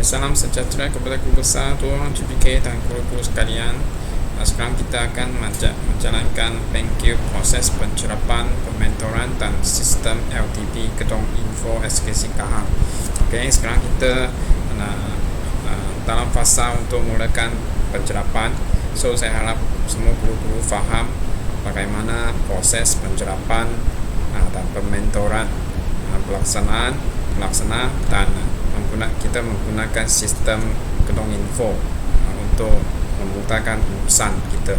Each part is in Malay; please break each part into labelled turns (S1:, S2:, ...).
S1: Salam sejahtera kepada guru besar, tuan GPK dan guru-guru sekalian. Sekarang kita akan menjalankan PenQ proses pencerapan, pementoran dan sistem LTP Kedong Info SKC Kahang. Sekarang kita dalam fasa untuk mulakan pencerapan. So saya harap semua guru-guru faham bagaimana proses pencerapan dan pementoran, pelaksanaan dan kita menggunakan sistem Kedong Info untuk memudahkan urusan kita.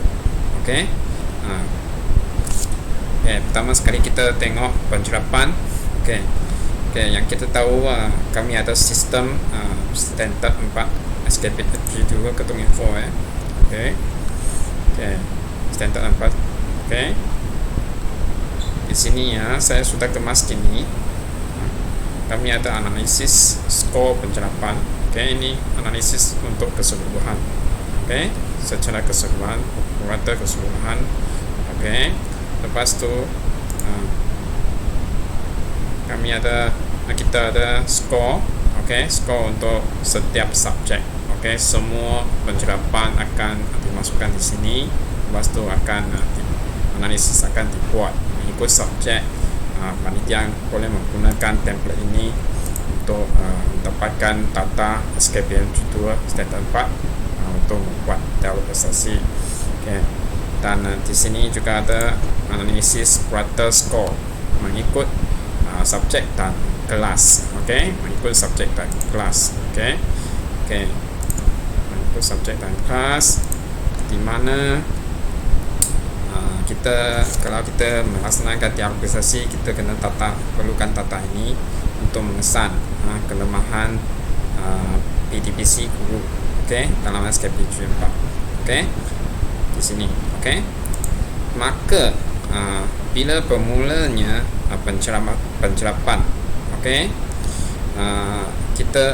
S1: Pertama sekali kita tengok pencerapan. Yang kita tahu kami ada sistem standard 4 SKP 2 Kedong Info standard 4. Di sini saya sudah kemas kini. Kami ada analisis skor pencerapan. Ini analisis untuk keseluruhan. Secara keseluruhan, rata keseluruhan. Lepas tu kita ada skor. Skor untuk setiap subjek. Semua pencerapan akan dimasukkan di sini. Lepas tu analisis akan dibuat mengikut subjek. Panitia boleh menggunakan template ini untuk mendapatkan data SKPM 2 standard 4 untuk membuat prestasi. Dan di sini juga ada analisis quarter score mengikut subjek dan kelas. Mengikut subjek dan kelas. Mengikut subjek dan kelas, di mana kalau kita melaksanakan diagnostisasi, kita perlukan data ini untuk mengesan kelemahan PDPC guru dalam SKP 4 di sini. Maka bila bermulanya pencerapan, kita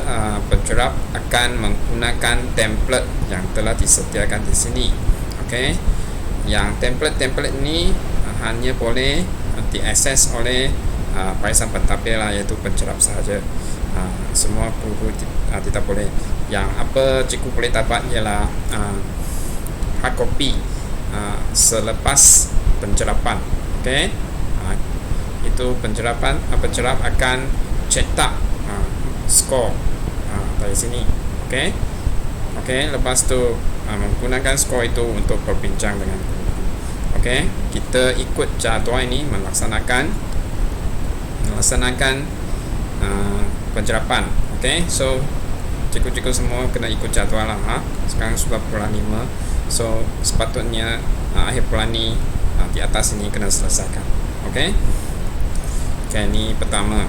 S1: pencerap akan menggunakan template yang telah disediakan di sini. Yang template ini hanya boleh diakses oleh barisan pentadbir iaitu pencerap sahaja. Semua guru tidak boleh. Yang apa cikgu boleh dapat ialah hard copy selepas pencerapan. Itu pencerap akan cetak skor dari sini. Lepas tu menggunakan skor itu untuk berbincang dengan guru. Kita ikut jadual ini melaksanakan pencerapan. So cikgu-cikgu semua kena ikut jadual lah. Sekarang sudah bulan 5. So sepatutnya akhir bulan ni di atas ini kena selesaikan. Ini pertama.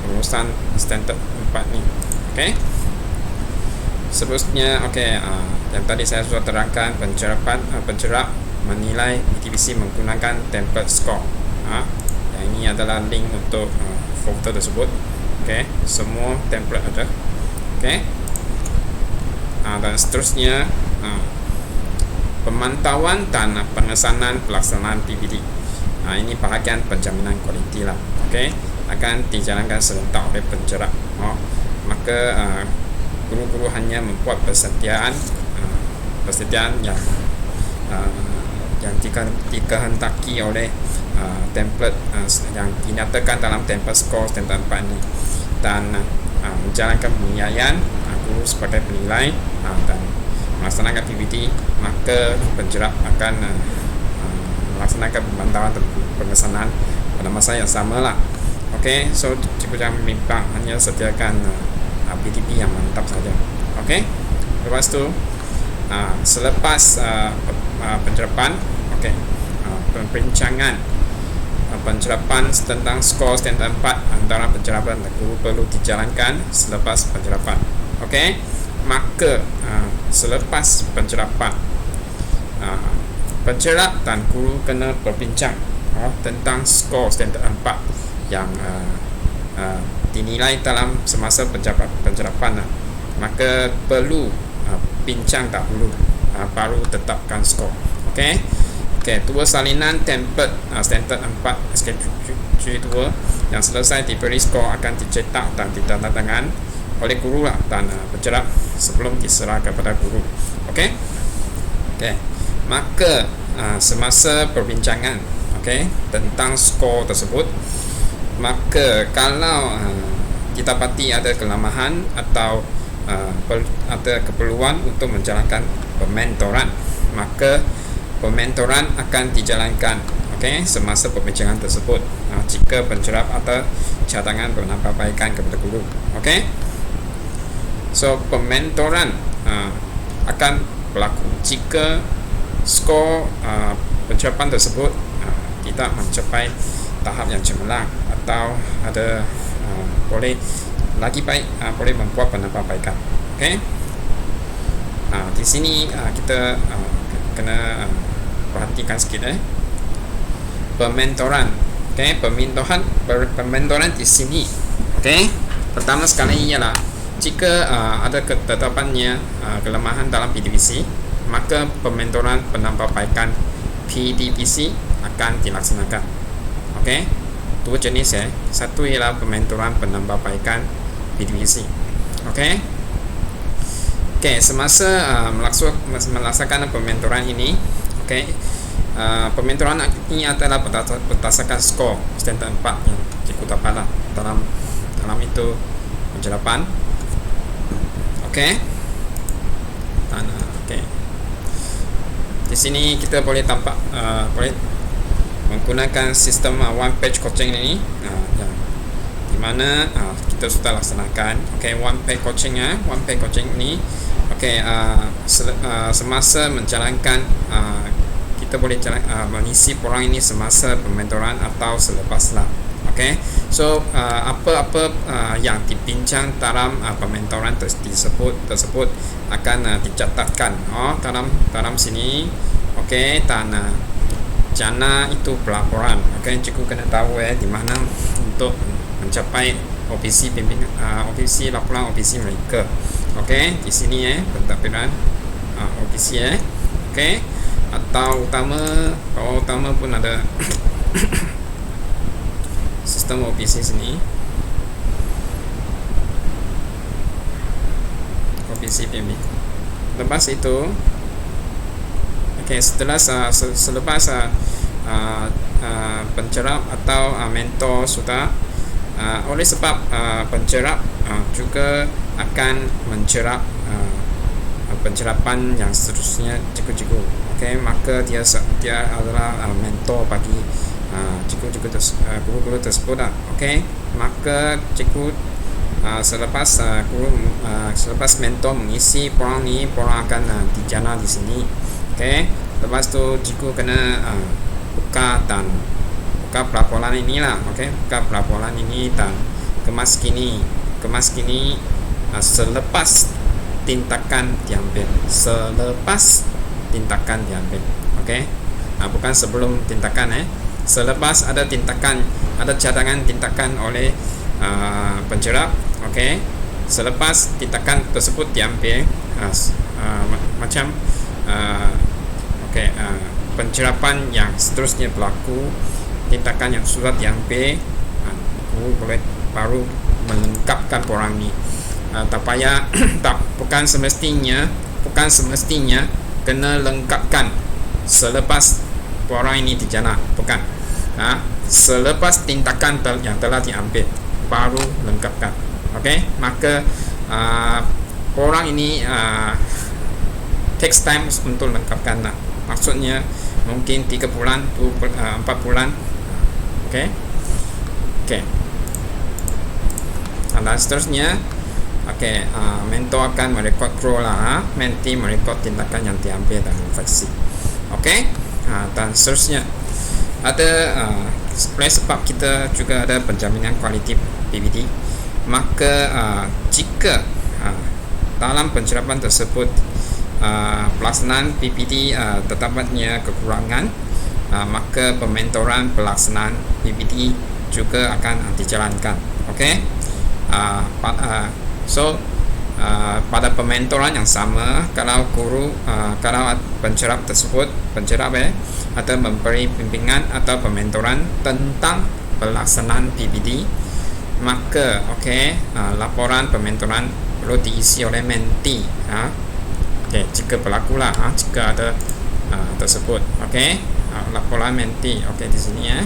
S1: Urusan standard 4 ni. Seterusnya yang tadi saya sudah terangkan, pencerap menilai PDPC menggunakan template score. Yang ini adalah link untuk folder tersebut. Semua template ada. Dan seterusnya pemantauan dan pengesanan pelaksanaan PPD. Ini bahagian penjaminan kualiti lah. Akan dijalankan serentak oleh pencerap. Maka guru-guru hanya membuat persediaan yang dikehendaki oleh template yang dinyatakan dalam template score standard 4 ini, dan menjalankan penilaian guru sebagai penilai dan melaksanakan PPT. Maka pencerap akan melaksanakan pemantauan dan pengesanan pada masa yang sama lah. So cikgu jangan bimbang, hanya sediakan PDP yang mantap saja. Lepas tu selepas pencerapan, perbincangan pencerapan tentang skor standard 4 antara pencerapan dan guru perlu dijalankan selepas pencerapan. Maka selepas pencerapan, pencerap dan guru kena berbincang tentang skor standard 4 yang dinilai dalam semasa pencerapan. Maka perlu bincang dahulu baru tetapkan skor. Dua salinan template standard 4 SKP G2 yang selesai diberi skor akan dicetak dan ditandatangan oleh guru lah, dan pencerap sebelum diserah kepada guru. Okey. Maka semasa perbincangan tentang skor tersebut, maka kalau kita dapati ada kelemahan atau ada keperluan untuk menjalankan pementoran, maka pementoran akan dijalankan semasa perbincangan tersebut jika pencerap atau cadangan penambahbaikan kepada guru. So pementoran akan berlaku jika skor pencerapan tersebut tidak mencapai tahap yang cemerlang atau ada boleh lagi baik, boleh membuat penambahbaikan. Di sini kita kena perhatikan sedikit pementoran. Pementoran di sini pertama sekali ialah jika ada ketetapannya kelemahan dalam PDPC, maka pementoran penambahbaikan PDPC akan dilaksanakan. Dua jenis satu ialah pementoran penambahbaikan PDPC. Semasa melaksanakan pementoran ini, pementoran ini adalah berdasarkan skor standard 4 yang cikgu dapat dalam itu pencerapan. Di sini kita boleh tampak boleh menggunakan sistem one page coaching ini, di mana kita sudah laksanakan one page coaching ini. Semasa menjalankan kita boleh mengisi program ini semasa pementoran atau selepaslah. So apa-apa yang dibincang dalam pementoran tersebut akan dicatatkan dalam sini. Dan jana itu pelaporan. Cikgu kena tahu di mana untuk mencapai OPC bimbingan, OPC laporan OPC mereka. Di sini pentadbiran OPC atau utama pun ada sistem OPC sini. OPC bimbing. Lepas itu setelah selepas pencerap atau mentor sudah, oleh sebab pencerap juga akan mencerap pencerapan yang seterusnya cikgu-cikgu. Maka dia adalah mentor bagi guru-guru tersebut. Maka cikgu selepas mentor mengisi program ni, program akan dijana di sini. Lepas tu cikgu kena buka pelaporan inilah. Buka pelaporan ini dan kemas kini selepas tindakan diambil. Bukan sebelum tindakan. Selepas ada tindakan, ada cadangan tindakan oleh pencerap. Selepas tindakan tersebut diambil, macam pencerapan yang seterusnya berlaku, tindakan yang sudah diambil, guru boleh baru melengkapkan program ini. Bukan semestinya kena lengkapkan selepas program ini dijana, bukan. Selepas tindakan yang telah diambil baru lengkapkan. Maka program ini takes time untuk lengkapkan. Maksudnya mungkin 3 bulan, 4 bulan. Dan seterusnya mentor akan merekod crew mentee merekod tindakan yang diambil dan refleksi. Dan seterusnya ada oleh sebab kita juga ada penjaminan kualiti PPT, maka jika dalam pencerapan tersebut pelaksanaan PPT terdapatnya kekurangan, maka pementoran pelaksanaan PPT juga akan dijalankan. Pada pementoran yang sama, kalau pencerap atau memberi bimbingan atau pementoran tentang pelaksanaan PBD, maka laporan pementoran perlu diisi oleh mentee. Jika berlaku lah, jika ada tersebut. Laporan mentee. Di sini ya.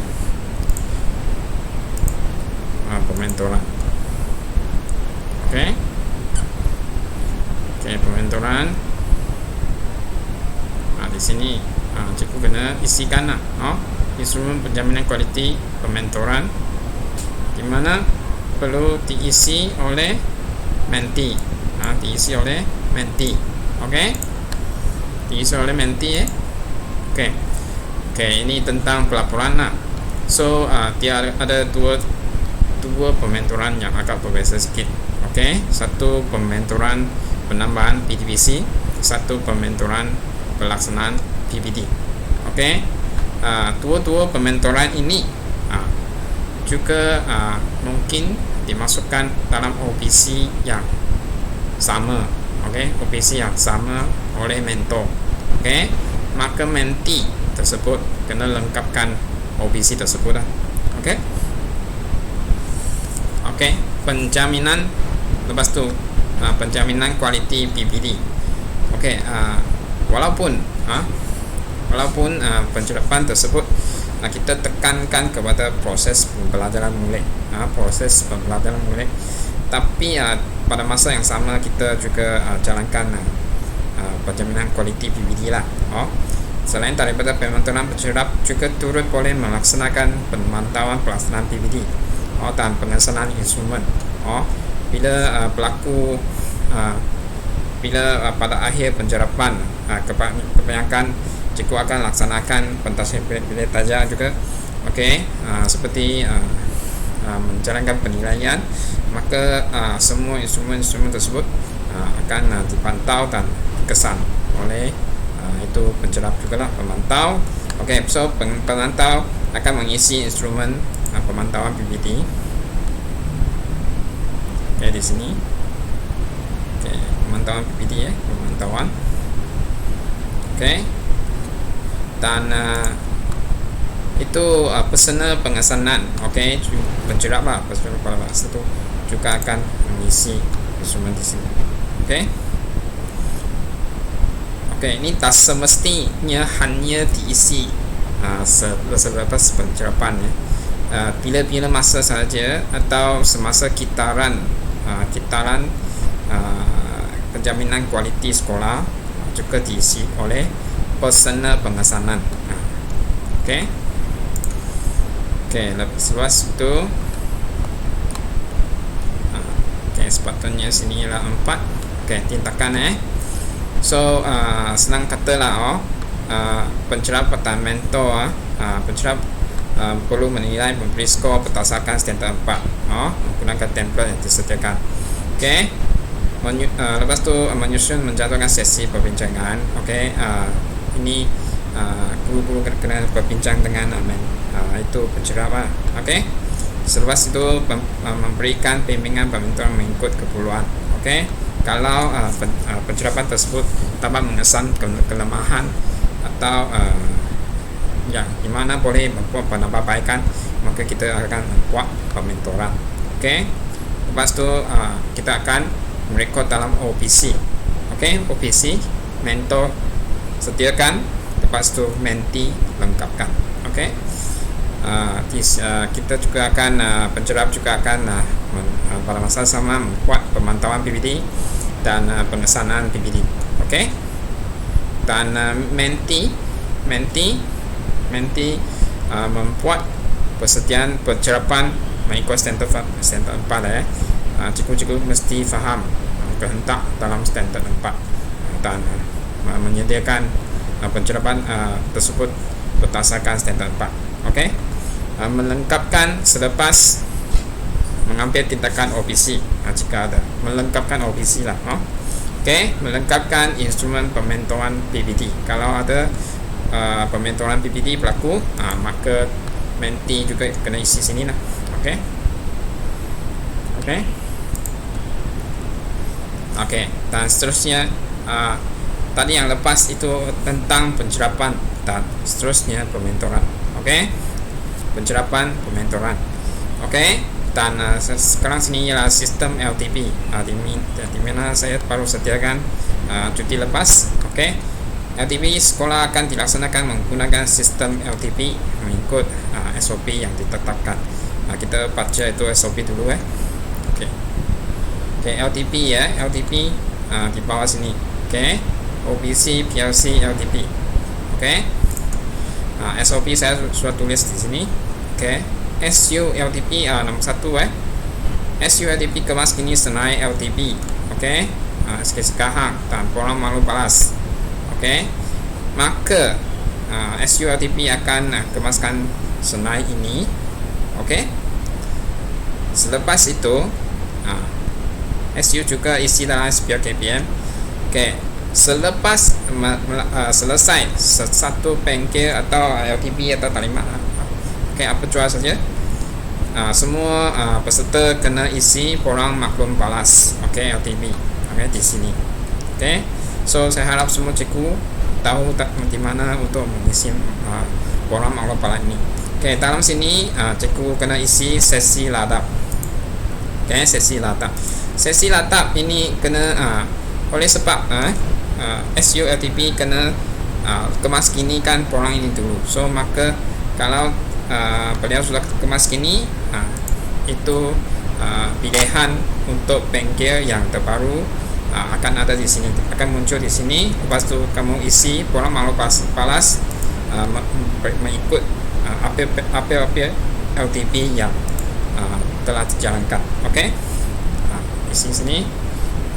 S1: Pementoran. Pementoran. Di sini cikgu kena isikan lah, instrumen penjaminan kualiti pementoran, di mana perlu diisi oleh mentee. Diisi oleh mentee. Diisi oleh mentee. Ini tentang pelaporan lah. So dia ada dua pementoran yang agak berbeza sedikit. Satu pementoran penambahan PDVC, satu pementoran pelaksanaan PBD. Dua-dua pementoran ini juga mungkin dimasukkan dalam OPC yang sama. OPC yang sama oleh mentor. Maka mentee tersebut kena lengkapkan OPC tersebut lah. Penjaminan, lepas tu penjaminan kualiti PBD. Walaupun pencerapan tersebut kita tekankan kepada proses pembelajaran mulai, tapi pada masa yang sama kita juga jalankan penjaminan kualiti PBD lah. Selain daripada pementoran pencerap, juga turut boleh melaksanakan pemantauan pelaksanaan PBD dan pengesanan instrumen. Bila berlaku pada akhir pencerapan, kebanyakan cikgu akan laksanakan pentasian bilik tajam juga. Seperti menjalankan penilaian, maka semua instrumen tersebut akan dipantau dan dikesan oleh itu pencerap juga lah, pemantau. So pemantau akan mengisi instrumen pemantauan PBD. Di sini pemantauan PBD pemantauan. Dan itu personal pengesanan. Pencerap lah, personal pada masa itu juga akan mengisi instrumen di sini. Ini tak semestinya hanya diisi selepas pencerapan bila-bila masa saja atau semasa kitaran penjaminan kualiti sekolah juga diisi oleh personal pengesanan. Selepas itu sepatutnya sini lah 4 tindakan. So senang katalah pencerap atau mentor pencerap perlu menilai, memberi skor berdasarkan standard 4 menggunakan template yang disediakan. Lepas tu menyusun menjadwalkan sesi perbincangan. Ini guru-guru kena berbincang dengan itu pencerap. Selepas itu memberikan bimbingan pementoran mengikut keperluan. Kalau pencerapan tersebut dapat mengesan kelemahan atau di mana boleh membuat penambahbaikan, maka kita akan membuat pementoran. Lepas tu kita akan merekod dalam OPC. OPC mentor sediakan, lepas tu mentee lengkapkan. Kita juga akan pencerap juga akan pada masa sama membuat pemantauan PBD dan pengesanan PBD. Dan mentee membuat persediaan pencerapan mengikut standard 4 cikgu-cikgu mesti faham kehendak dalam standard 4 dan menyediakan pencerapan tersebut berdasarkan standard 4. Melengkapkan selepas mengambil tindakan OPC jika ada, melengkapkan OPC lah. Melengkapkan instrumen pementoran PBD. Kalau ada pementoran PBD berlaku, maka mentee juga kena isi sini lah. Dan seterusnya tadi yang lepas itu tentang pencerapan dan seterusnya pementoran. pencerapan pementoran. Okey, dan sekarang sini ialah sistem LTP, di mana saya baru sediakan cuti lepas. Okey, LTP sekolah akan dilaksanakan menggunakan sistem LTP mengikut SOP yang ditetapkan. Kita baca itu SOP dulu Okey, LTP LTP di bawah sini. Okey, OBC, PLC, LTP. Okey, SOP saya sudah tulis di sini. Okey, SU LTP nombor 1 SU LTP kemas kini Senai LTP. Okey, sekarang dan Porang Malu Balas. Okey, maka SU LTP akan kemaskan Senai ini. Okey, selepas itu SU juga isi dalam SPL KPM. Okey, selepas selesai satu bengkel atau LTP atau talimat, apa jua saja, semua peserta kena isi Porang Maklum Balas. LTP di sini. So saya harap semua cikgu tahu di mana untuk mengisi Porang Maklum Balas ini. Dalam sini cikgu kena isi sesi ladap. Sesi ladap ini kena oleh sebab SU LTP kena kemas kini kan Porang ini dulu. So maka kalau beliau sudah kemas kini, itu pilihan untuk bengkel yang terbaru akan ada di sini, akan muncul di sini. Lepas tu kamu isi Porang Malu Balas mengikut apa LTP yang telah dijalankan. Isi sini,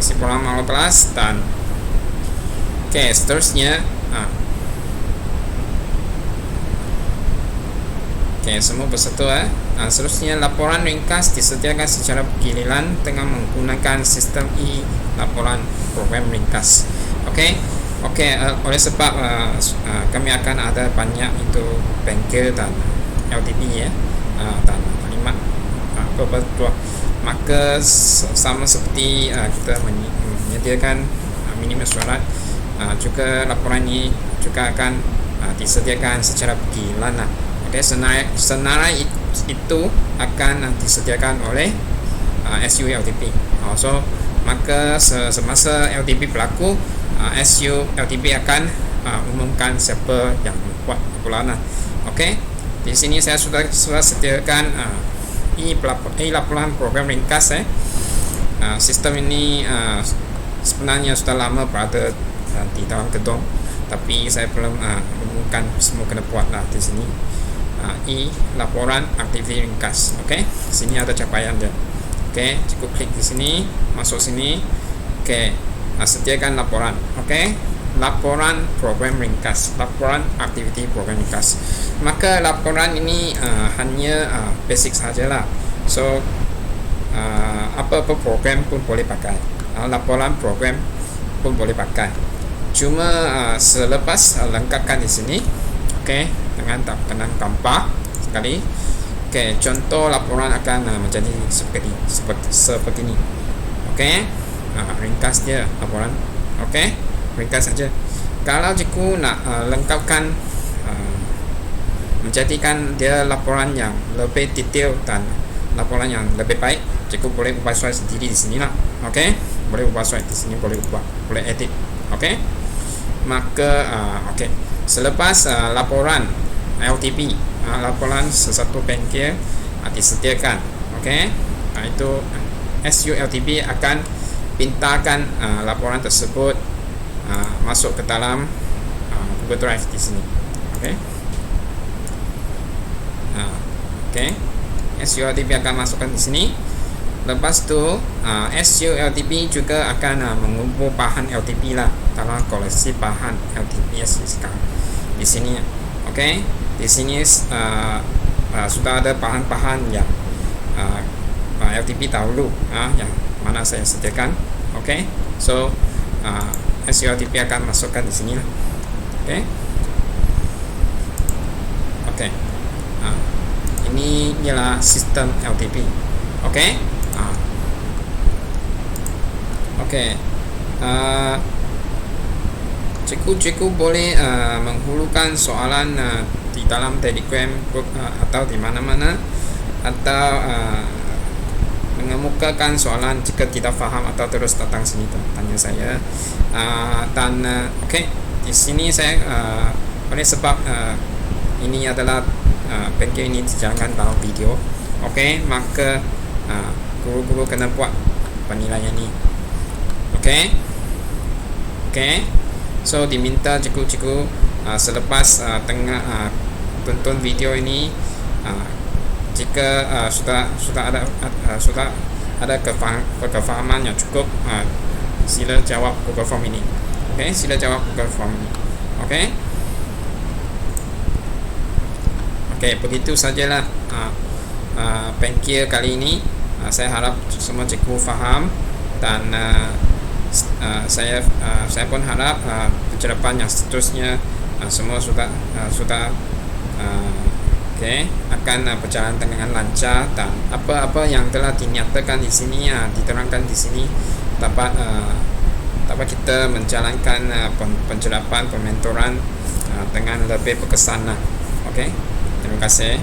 S1: isi Porang Malu Balas dan seterusnya. Semua peserta seterusnya laporan ringkas disediakan secara giliran dengan menggunakan sistem laporan program ringkas. Oleh sebab kami akan ada banyak itu bengkel dan LTP dan talimat berdua, maka sama seperti kita menyediakan minimum surat, juga laporan ini juga akan disediakan secara giliran. Senarai itu akan disediakan oleh SU LTP. So maka semasa LTP berlaku, SU LTP akan umumkan siapa yang buat laporan. Di sini saya sudah sediakan laporan program ringkas. Sistem ini sebenarnya sudah lama berada di dalam gedung, tapi saya belum umumkan, semua kena buat di sini. Laporan aktiviti ringkas. Sini ada capaian dia. Cukup klik di sini, masuk sini. Sediakan laporan. Laporan program ringkas, laporan aktiviti program ringkas. Maka laporan ini hanya basic sajalah. So apa-apa program pun boleh pakai. Laporan program pun boleh pakai. Cuma selepas lengkapkan di sini. Dengan tekanan gambar sekali. Contoh laporan akan menjadi seperti ini. Ringkas dia laporan. Ringkas saja. Kalau cikgu nak lengkapkan, menjadikan dia laporan yang lebih detail dan laporan yang lebih baik, cikgu boleh ubah slide sendiri di sini lah. Boleh ubah slide di sini, boleh ubah, boleh edit. Maka selepas laporan LTP, laporan sesuatu bengkel disediakan. Itu SU LTP akan pintakan laporan tersebut masuk ke dalam Google Drive di sini. SU LTP akan masukkan di sini. Lepas tu SU LTP juga akan mengumpul bahan LTP lah dalam koleksi bahan LTP sekarang di sini. Di sini sudah ada bahan-bahan yang LTP dahulu yang mana saya sediakan. So SU LTP akan masukkan di sini lah. Ini ialah sistem LTP. Cikgu boleh menghulukan soalan di di dalam Telegram group atau di mana-mana, atau mengemukakan soalan jika tidak faham, atau terus datang sini tanya saya. Dan oke, di sini saya oleh sebab ini adalah bengkel ini dijalankan dalam video, maka guru-guru kena buat penilaian ini. So diminta cikgu-cikgu selepas tengah tonton video ini, jika sudah ada kefahaman yang cukup, sila jawab Google Form ini. Sila jawab Google Form ini. Begitu sajalah bengkel kali ini. Saya harap semua cikgu faham, dan saya pun harap pencerapan yang seterusnya semua sudah akan berjalan dengan lancar, dan apa yang telah dinyatakan di sini, diterangkan di sini, dapat kita menjalankan pencerapan, pementoran dengan lebih berkesan. Terima kasih.